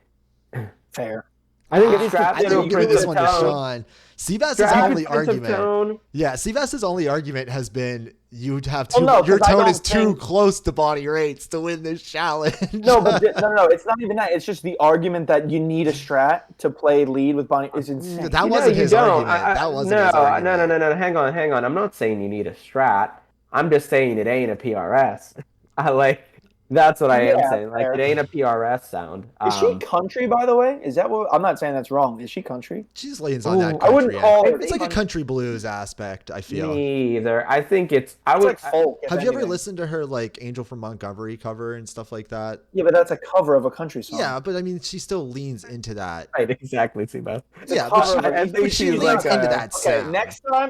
I fair. think It a is to strap I that think you giving keep this the one to tone. Sean. Seabass's Strap only sense of argument. tone. Yeah, Seabass's only argument has been you'd have Well, too. no, Your 'cause I tone don't is too think- close to Bonnie Raitt's to win this challenge. No, but no. It's not even that. It's just the argument that you need a Strat to play lead with Bonnie is insane. That wasn't you his don't. argument. That wasn't his argument. No. Hang on. I'm not saying you need a Strat. I'm just saying it ain't a PRS. I like that's what I am Yeah, saying. Like fair. it ain't a PRS sound. Is she country, by the way? Is that what? I'm not saying that's wrong. Is she country? She just leans on that Ooh, country. I wouldn't call her. It's like a country blues aspect, I feel. Me either. I think it's. I It's would. like folk. if Have you ever anything. listened to her like Angel from Montgomery cover and stuff like that? Yeah, but that's a cover of a country song. Yeah, but I mean, she still leans into that. Right, exactly, Seabass. It's a Yeah, cover of I a- think but she she's leans like into a- that Okay, sound.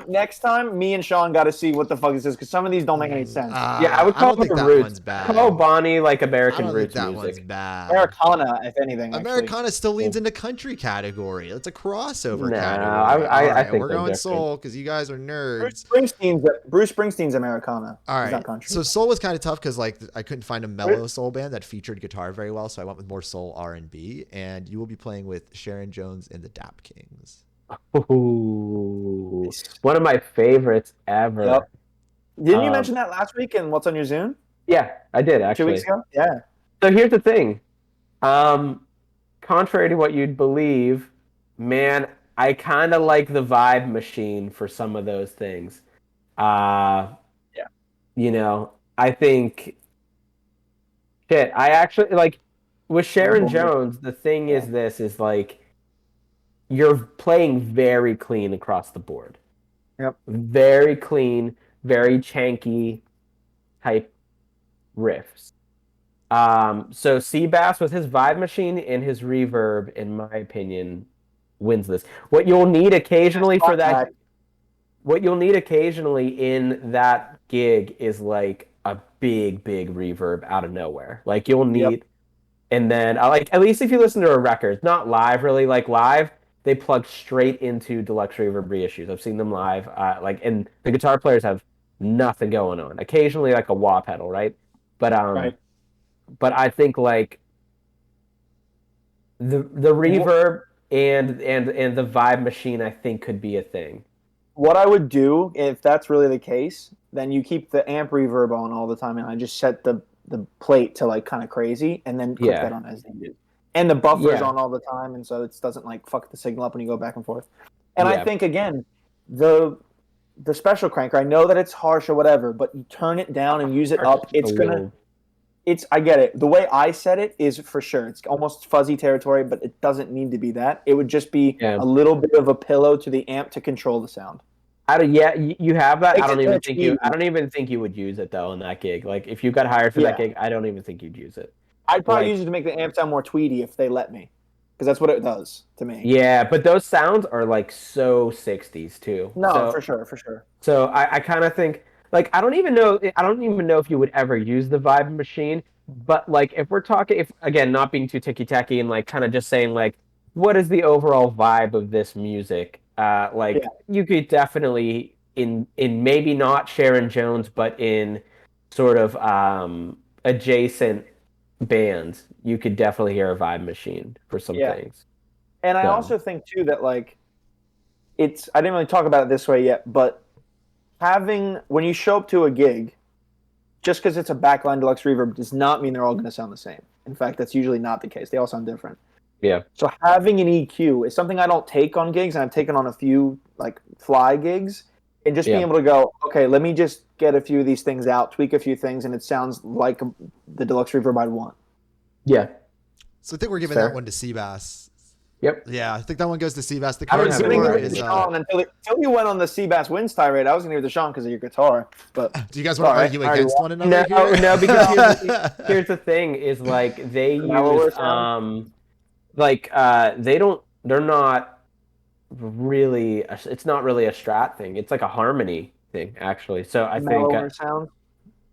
next time, me and Sean got to see what the fuck this is because some of these don't make any sense. Yeah, I would call don't think her that roots. one's bad. Call Bonnie like I American don't think roots that one's music. bad. Americana, if anything. actually. Americana still leans into country category. It's a crossover No, category. I All right, think we're they're going different. soul because you guys are nerds. Bruce Springsteen's Americana. All He's right. not country. So soul was kind of tough because like I couldn't find a mellow soul band that featured guitar very well, so I went with more soul R&B. And you will be playing with Sharon Jones and the Dap Kings. Ooh, one of my favorites ever. Yep. Didn't you Um, mention that last week in What's on Your Zune? Yeah, I did 2 actually. weeks ago? Yeah. So here's the thing. Contrary to what you'd believe, man, I kind of like the vibe machine for some of those things. Yeah. I think shit. I actually like with Sharon Oh, boy. Jones. The thing is like you're playing very clean across the board. Yep. Very clean, very chanky type riffs. So Seabass with his vibe machine and his reverb, in my opinion, wins this. What you'll need occasionally for that, what you'll need occasionally in that gig is like a big reverb out of nowhere. Like you'll Yep. need, and then I like at least if you listen to a record, not live really. Like live, they plug straight into deluxe reverb reissues. I've seen them live. And the guitar players have nothing going on. Occasionally like a wah pedal, right? But Right. but I think like the reverb and the vibe machine I think could be a thing. What I would do if that's really the case, then you keep the amp reverb on all the time, and I just set the plate to like kind of crazy, and then click that on as needed. And the buffer's on all the time, and so it doesn't like fuck the signal up when you go back and forth. And I think again, the special cranker, I know that it's harsh or whatever, but you turn it down and use it up, it's gonna. It's I get it. The way I set it is for sure. It's almost fuzzy territory, but it doesn't need to be that. It would just be a little bit of a pillow to the amp to control the sound. You have that. I don't even think you would use it though in that gig. Like if you got hired for that gig, I don't even think you'd use it. I'd probably use it to make the amp sound more tweedy if they let me, because that's what it does to me. Yeah, but those sounds are like so 60s too. No, for sure. So I kind of think like I don't even know if you would ever use the vibe machine, but like if we're talking, if again not being too ticky tacky and like kind of just saying like what is the overall vibe of this music, you could definitely in maybe not Sharon Jones but in sort of adjacent bands you could definitely hear a vibe machine for some things. And I also think too that like I didn't really talk about it this way yet, but when you show up to a gig, just because it's a backline deluxe reverb does not mean they're all going to sound the same. In fact, that's usually not the case. They all sound different. Yeah. So having an EQ is something I don't take on gigs, and I've taken on a few like fly gigs, and just being able to go, okay, let me just get a few of these things out, tweak a few things, and it sounds like the deluxe reverb I'd want. Yeah. So I think we're giving that one to Seabass. Yep. Yeah, I think that one goes to Seabass. The I was current going to score give it is. to Sean until you went on the Seabass wins tirade. I was going to give it to Sean because of your guitar. But do you guys want to argue against one another? No, because here's the thing: is like they use they're not really. It's not really a Strat thing. It's like a harmony thing, actually. So I think. Sound?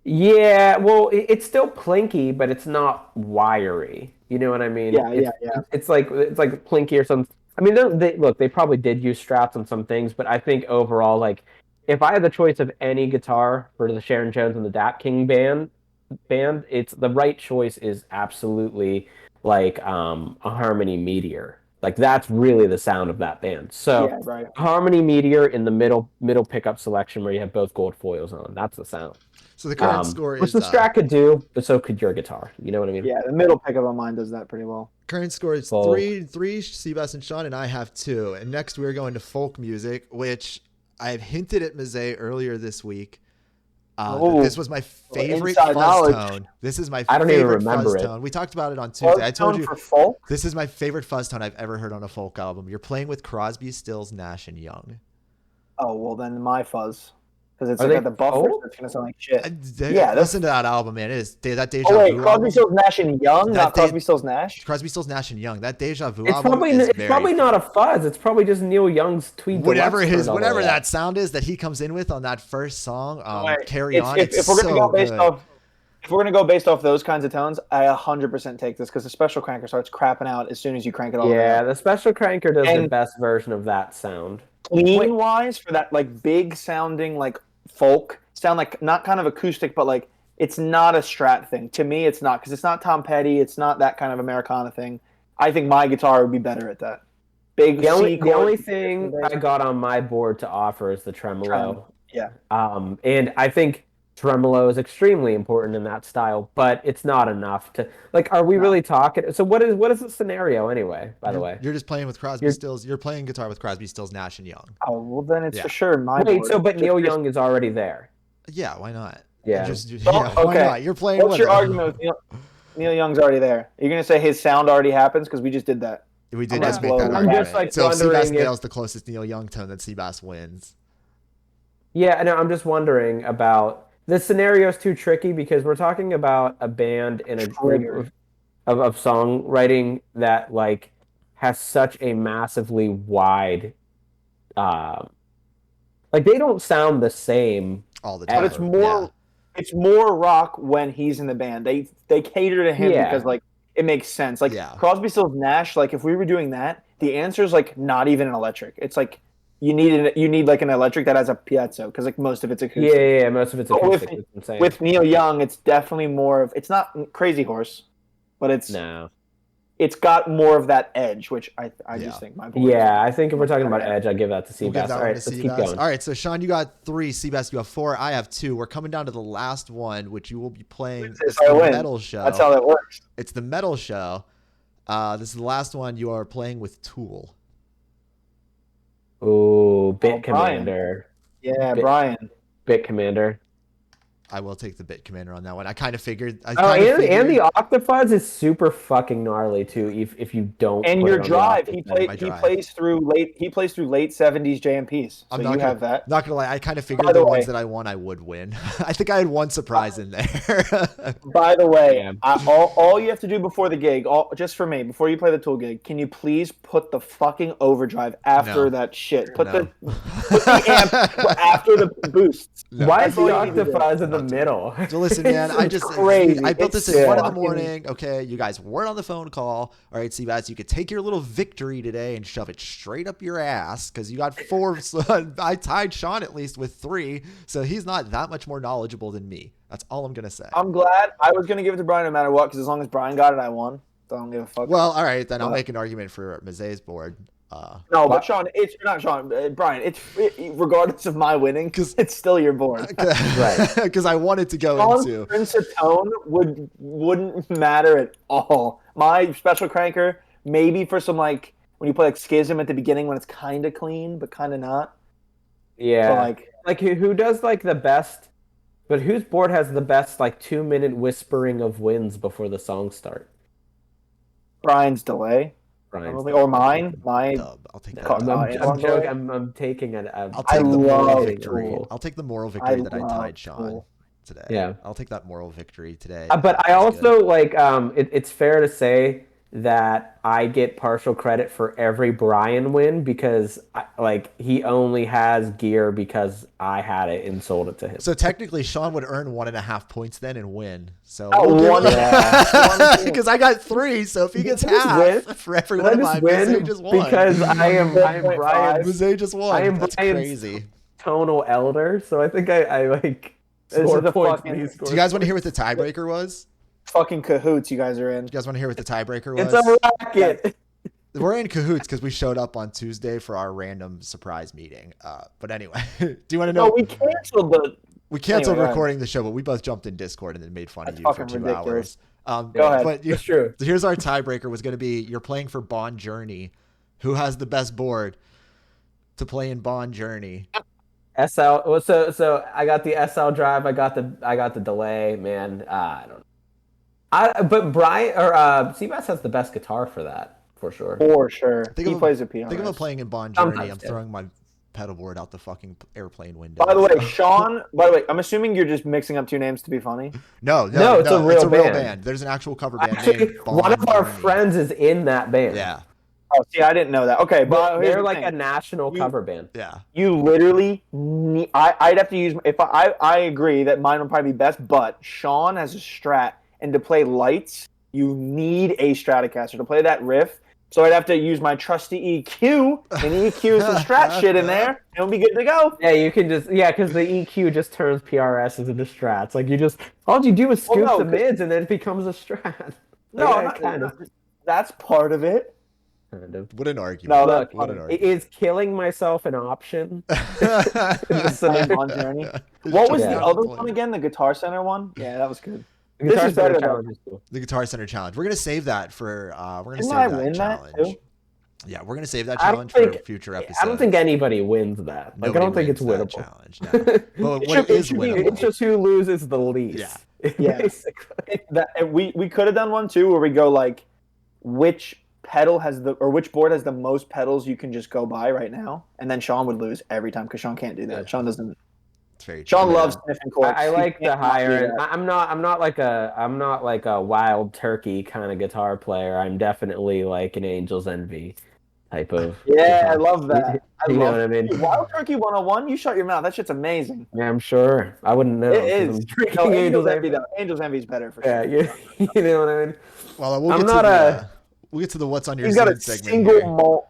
Yeah, well, it's still plinky, but it's not wiry. You know what I mean? Yeah. It's like plinky or something. I mean, they probably did use Strats on some things, but I think overall, like, if I had the choice of any guitar for the Sharon Jones and the Dap King band, it's the right choice is absolutely like a Harmony Meteor. Like that's really the sound of that band. So Harmony Meteor in the middle pickup selection where you have both gold foils on. That's the sound. So the current score is... Which the Strat could do, but so could your guitar. You know what I mean? Yeah, the middle pickup on mine does that pretty well. Current score is three, Seabass and Sean, and I have 2. And next we're going to folk music, which I've hinted at Mazet earlier this week. This was my favorite fuzz tone. This is my favorite fuzz tone. We talked about it on Tuesday. I told you for folk? This is my favorite fuzz tone I've ever heard on a folk album. You're playing with Crosby, Stills, Nash, and Young. Oh, well then my fuzz. Because it's got the buffer, so it's going to sound like shit. Listen to that album, man. It is that Deja Vu. Oh, wait, Crosby, Stills, Nash, and Young? Not Crosby, Stills, Nash? Crosby, Stills, Nash, and Young. That Deja Vu album is probably not a fuzz. It's probably just Neil Young's tweed. Whatever that sound is that he comes in with on that first song, Carry On. If we're going to go based off those kinds of tones, I 100% take this because the special cranker starts crapping out as soon as you crank it all the way up. The special cranker does the best version of that sound. Clean-wise, for that like big sounding like folk sound, like not kind of acoustic, but like it's not a Strat thing. To me, it's not, because it's not Tom Petty. It's not that kind of Americana thing. I think my guitar would be better at that. The only thing I got on my board to offer is the tremolo. Yeah. And I think tremolo is extremely important in that style, but it's not enough to like. Are we really talking? So what is the scenario anyway? By the way, you're just playing with Crosby, Stills. You're playing guitar with Crosby, Stills, Nash, and Young. Oh well, then it's for sure my. Wait, but Neil Young is already there. Yeah, why not? Yeah. Why not? You're playing. What's your argument with Neil Young's already there? You're gonna say his sound already happens because we just did that. We did just make that argument. I'm just like so if Seabass nails the closest Neil Young tone, then Seabass wins. Yeah, no, I'm just wondering about. The scenario is too tricky because we're talking about a band and a group of songwriting that like has such a massively wide, like they don't sound the same all the time. But it's more rock when he's in the band. They cater to him because like it makes sense. Like Crosby, Stills, Nash. Like if we were doing that, the answer is like not even an electric. It's like you need like an electric that has a piezo because like most of it's acoustic. Yeah, most of it's acoustic. With Neil Young, it's definitely more of it's not Crazy Horse, but it's got more of that edge, which I just think my board I think if we're talking about edge, I give that to Seabass. All right, let's keep going. All right, so Sean, you got 3. Seabass, you have 4. I have 2. We're coming down to the last one, which you will be playing. It's the metal show. That's how that works. It's the metal show. This is the last one. You are playing with Tool. Ooh, Bit Commander. Yeah, Brian. Bit Commander. I will take the Bit Commander on that one. I kind of figured. And the Octafuzz is super fucking gnarly too. If you don't. And your drive, he plays through late 70s JMPs. So you have that. Not gonna lie, I kind of figured the ones that I won, I would win. I think I had one surprise in there. By the way, all you have to do before the gig, just for me, before you play the Tool gig, can you please put the fucking overdrive after that shit? Put the amp after the boosts. No. Why is the Octafuzz in the middle? So listen, man, I built this at 1 a.m. Okay, you guys weren't on the phone call. All right, Seabass, you could take your little victory today and shove it straight up your ass because you got 4. So I tied Sean at least with 3, so he's not that much more knowledgeable than me. That's all I'm gonna say. I'm glad. I was gonna give it to Brian no matter what because as long as Brian got it, I won. So I don't give a fuck. Well, all right, then I'll make an argument for Maze's board. No, but Sean, it's not Sean. Brian, regardless of my winning, because it's still your board, right? Because I wanted to go into Prince of Tone wouldn't matter at all. My special cranker, maybe for some like when you play like Schism at the beginning when it's kind of clean but kind of not. Yeah, so like who does like the best? But whose board has the best like 2-minute whispering of wins before the song start? Brian's delay. Or mine. I'll take that. I'm joking. I'm taking it. I'll take the moral victory. I'll take the moral victory that I tied Sean today. Yeah, I'll take that moral victory today. But I also like. It's fair to say that I get partial credit for every Brian win because like he only has gear because I had it and sold it to him. So technically, Sean would earn 1.5 points then and win. So because I got 3, so if he gets half for every one of mine, Maze just won. Because I am Brian. Maze just won. That's crazy. Tonal elder, so I think I like. This is the fucking. Do you guys want to hear what the tiebreaker was? Fucking cahoots you guys are in. You guys want to hear what the tiebreaker was? It's a racket. We're in cahoots because we showed up on Tuesday for our random surprise meeting. But anyway, do you want to know? No, we canceled recording the show, but we both jumped in Discord and then made fun of you for 2 hours. Go ahead. But That's true. Here's our tiebreaker was going to be you're playing for Bond Journey. Who has the best board to play in Bond Journey? SL. So I got the SL drive. I got the delay. Man, I don't know. But Brian or Seabass has the best guitar for that, for sure. For sure. He plays a piano. Think of him playing in Bond Journey. I'm throwing my pedalboard out the fucking airplane window. By the way, Sean, I'm assuming you're just mixing up 2 names to be funny. No, it's a real band. There's an actual cover band named Bond one of our Journey. friends is in that band. Yeah. Oh, see, I didn't know that. Okay, but they're like a national cover band. Yeah. You literally need, I'd have to use, if I agree that mine would probably be best, but Sean has a Strat. And to play lights, you need a Stratocaster to play that riff. So I'd have to use my trusty EQ and EQ some Strat shit in there, and it'll be good to go. Yeah, you can just because the EQ just turns PRSs into Strats. Like all you do is scoop the mids, and then it becomes a Strat. That's part of it. Kind of. What an argument! No, look, what an argument. Is killing myself an option? On Journey. What was the other one again? The Guitar Center one? Yeah, that was good. The Guitar Center challenge is cool. The Guitar Center challenge. We're gonna save that for. Didn't I win that too? Yeah, we're gonna save that challenge for a future episode. I don't think anybody wins that. Like, I don't think it's winnable. Challenge. No. But what is winnable? It's just who loses the least. Yeah. Basically. We could have done one too, where we go like, which pedal has which board has the most pedals you can just go by right now, and then Sean would lose every time because Sean can't do that. Sean doesn't. Sean loves sniffing corks. I like the higher. I'm not like a wild turkey kind of guitar player. I'm definitely like an Angel's Envy. type of. Yeah, I love that. I You know love what I mean? Dude, Wild Turkey 101. You shut your mouth. That shit's amazing. Yeah, I'm sure. I wouldn't know. It 'cause is. I'm drinking No, Angel's Envy Envy. though. Angel's Envy is better for Yeah, sure. you know what I mean? Well, we'll I'm get not to a- the we'll get to the what's on your He's got Zune a segment single here. malt.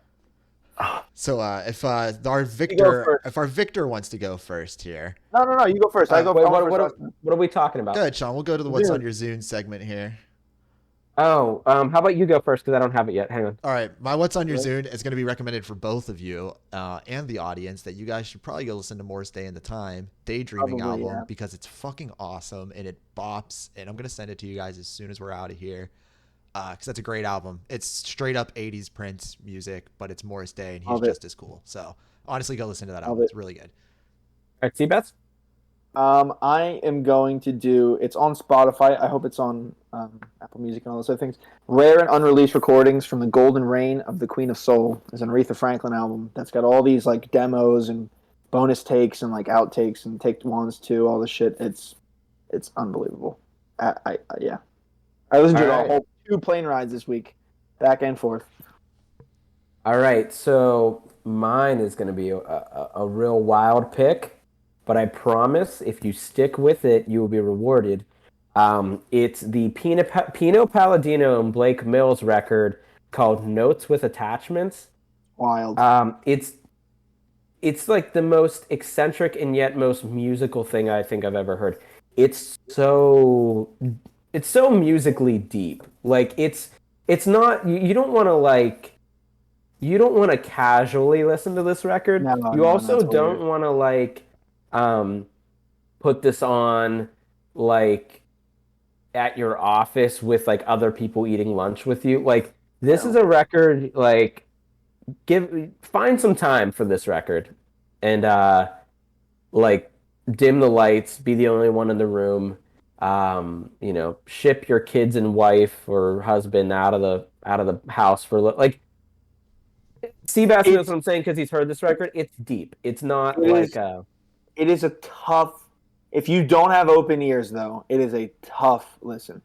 So if our first. Victor wants to go first here. No. You go first. I go. Wait, I went first. what are we talking about? Go ahead, Sean. We'll go to the what's Zune. on your Zune segment here. Oh, how about you go first because I don't have it yet. Hang on. All right, my what's on your Right. Zune is going to be recommended for both of you and the audience that you guys should probably go listen to Morris Day in the Time Daydreaming Probably, album yeah. because it's fucking awesome and it bops. And I'm going to send it to you guys as soon as we're out of here because that's a great album. It's straight up 80s Prince music, but it's Morris Day and he's Love it. just as cool. So honestly, go listen to that album. Love it. It's really good. All right, Seabass? I am going to do. It's on Spotify. I hope it's on Apple Music and all those other things. Rare and unreleased recordings from the Golden Reign of the Queen of Soul. Is an Aretha Franklin album that's got all these like demos and bonus takes and like outtakes and take ones too. All the shit. It's unbelievable. Yeah. I listened to All a right. whole 2 plane rides this week, back and forth. All right, so mine is going to be a real wild pick, but I promise if you stick with it, you will be rewarded. It's the Pino Palladino and Blake Mills record called Notes with Attachments. Wild. It's like the most eccentric and yet most musical thing I think I've ever heard. It's so musically deep. Like it's not you don't want to like you don't want to casually listen to this record. You also that's don't weird. want to like put this on like at your office with like other people eating lunch with you. Like this is a record like find some time for this record and like dim the lights, be the only one in the room. Ship your kids and wife or husband out of the house for like Seabass knows what I'm saying because he's heard this record. It's deep. It's not It is a tough. If you don't have open ears, though, it is a tough listen.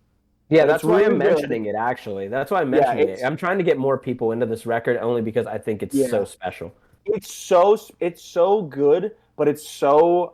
Yeah, But that's it's why really I'm good. mentioning it. Actually, that's why I'm mentioning it. I'm trying to get more people into this record only because I think it's so special. It's so good, but it's so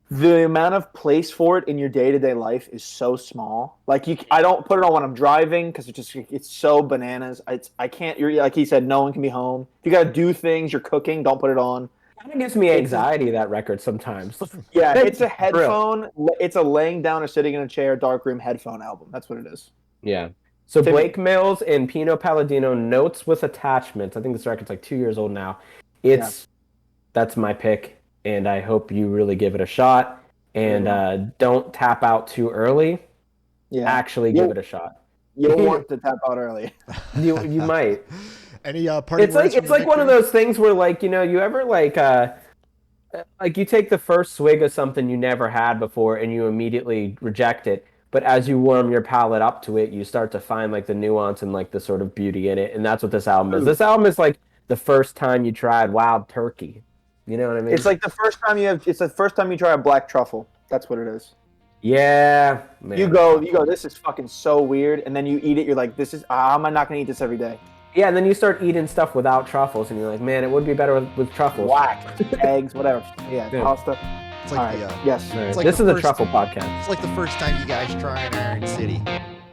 the amount of place for it in your day-to-day life is so small. Like I don't put it on when I'm driving because it's so bananas. I can't. You're like he said, no one can be home. If you got to do things, you're cooking. Don't put it on. It kind of gives me anxiety, that record sometimes. Yeah, it's a headphone. It's a laying down or sitting in a chair, dark room headphone album. That's what it is. Yeah. So Timmy. Blake Mills and Pino Palladino, Notes with Attachments. I think this record's like 2 years old now. That's my pick, and I hope you really give it a shot. And don't tap out too early. Yeah, Actually give it a shot. You'll want to tap out early. You might. Any party It's like one of those things where like you ever like you take the first swig of something you never had before and you immediately reject it, but as you warm your palate up to it, you start to find like the nuance and like the sort of beauty in it, and that's what this album is. This album is like the first time you tried wild turkey. You know what I mean? It's like the first time it's the first time you try a black truffle. That's what it is. Yeah, man. You go, this is fucking so weird, and then you eat it, you're like, this is, how am I not gonna eat this every day? Yeah, and then you start eating stuff without truffles, and you're like, man, it would be better with truffles. Whack, eggs, whatever. Yeah, Dude. pasta. It's like All right. Yes. All right. like This the is a first- truffle podcast. It's like the first time you guys try in Iron City.